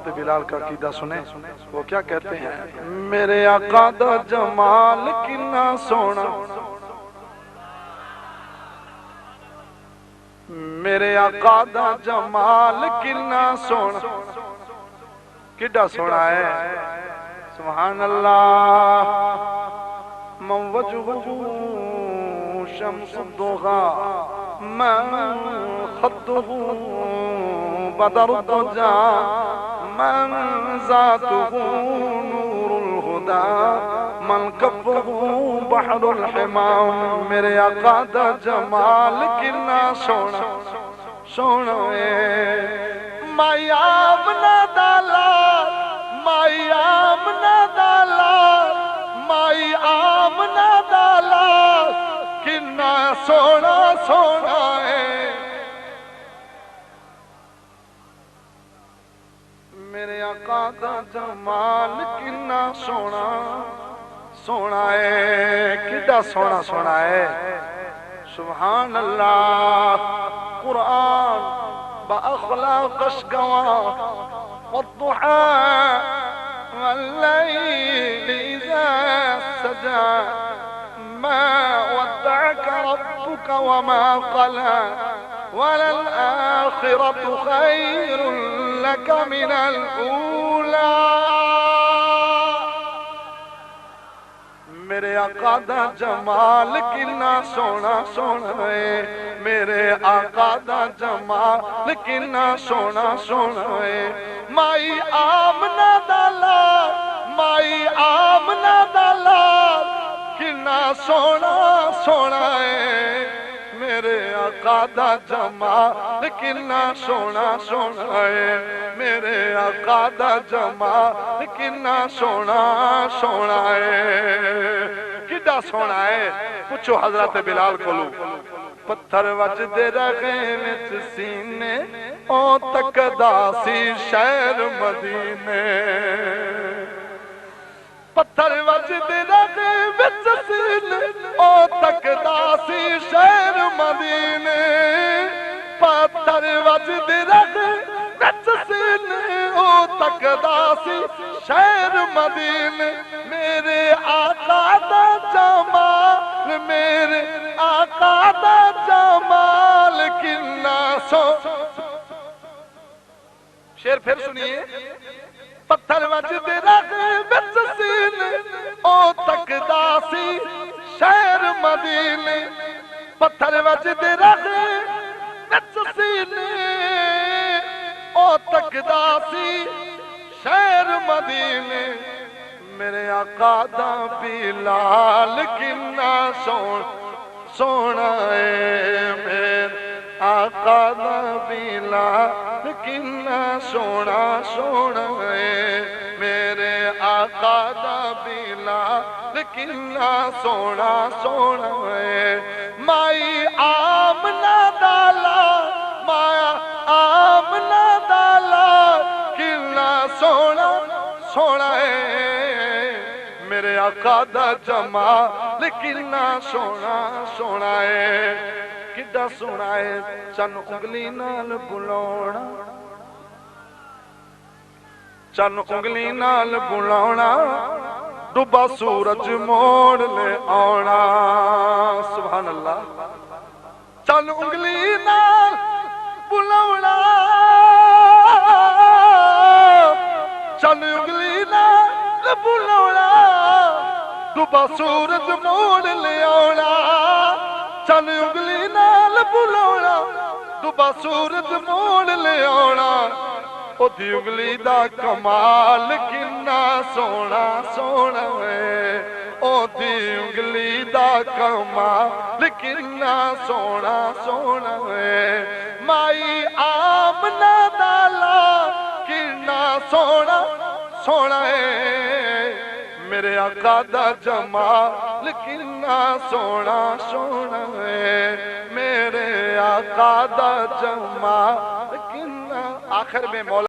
حضرت بلال کا عقیدہ سنیں، وہ کیا کہتے ہیں؟ میرے آقا دا جمال کنا سونا، میرے آقا دا جمال کنا سونا، کڈا سونا ہے سبحان اللہ۔ من وجهه شمس الضحى، من خده بدر الضجى، من ذاته نور الهدى، من كفه بحر الحمام۔ میرے آقا دا جمال کنا سونا سونا ہے، مائی آمنہ دالا، مائی آمنہ دالا، مائی آمنہ دالا کنا سونا سونا ہے۔ میرے آقا دا جمال کنا سونا سونا ہے، کڈا سونا سونا ہے سبحان اللہ۔ قرآن با اخلاق اشگواں، والضحى والليل إذا سجى، ما ودعك ربك وما قلى، وللآخرة خير لك من الأولى۔ میرے آقا دا جمال کنا سونا سونا ہے، میرے آقا دا جمال کنا سونا سونا ہے۔ مائی آمنہ دالا، مائی آمنہ دالا کنا سونا سونا ہے، میرے آقا دا جمال کنا سونا سونا ہے، میرے آقا دا جمال کنا سونا سونا ہے، کڈا سونا ہے پوچھو حضرت بلال کولو۔ پتھر وجدے رہے وچ سینے، او تکدا سی شہر مدینے، پتھر وجدے رہے وچ سینے، او تکدا سی شہر مدینے، پتھر وجدے رہے وچ سینے، او تکدا سی شہر مدینے۔ میرے آقا دا جمال، میرے آقا دا جمال کنا سو، شیر پھر سنیے۔ پتھر وجدے رہے وچ سینے، او تکدا سی شہر مدینے، پتھر وجدے رہے وچ سینے، او تکدا سی شہر مدینے۔ میرے آقا دا بلال کنا سونا ہے، میرے آقا دا بلال کنا سونا سونا ہے، میرے آقا دا بلال کنا سونا سونا ہے۔ مائی آمنہ دالا، مایا آمنہ دالا کنا سونا سونا ہے، میرے آقا دا جمال کنا سونا سونا ہے، کڈا سونا ہے۔ چن انگلی نال بلاونا، چن انگلی نال بلاونا، ڈوبا سورج موڑ لے آونا سبحان اللہ۔ چن انگلی نال بلاونا، چن انگلی نال بلاونا، ڈوبا سورج موڑ لے آونا، چن انگلی نال بلاونا، ڈوبا سورج موڑ لے آونا۔ او دی انگلی دا کمال کنا سونا سونا ہے، او دی انگلی دا کمال کنا سونا سونا ہے۔ مائی آمنہ دالا کنا سونا سونا ہے، میرے آقا دا جمال کنا سونا سونا ہے، میرے آقا دا جمال کنا۔ آخر میں مولا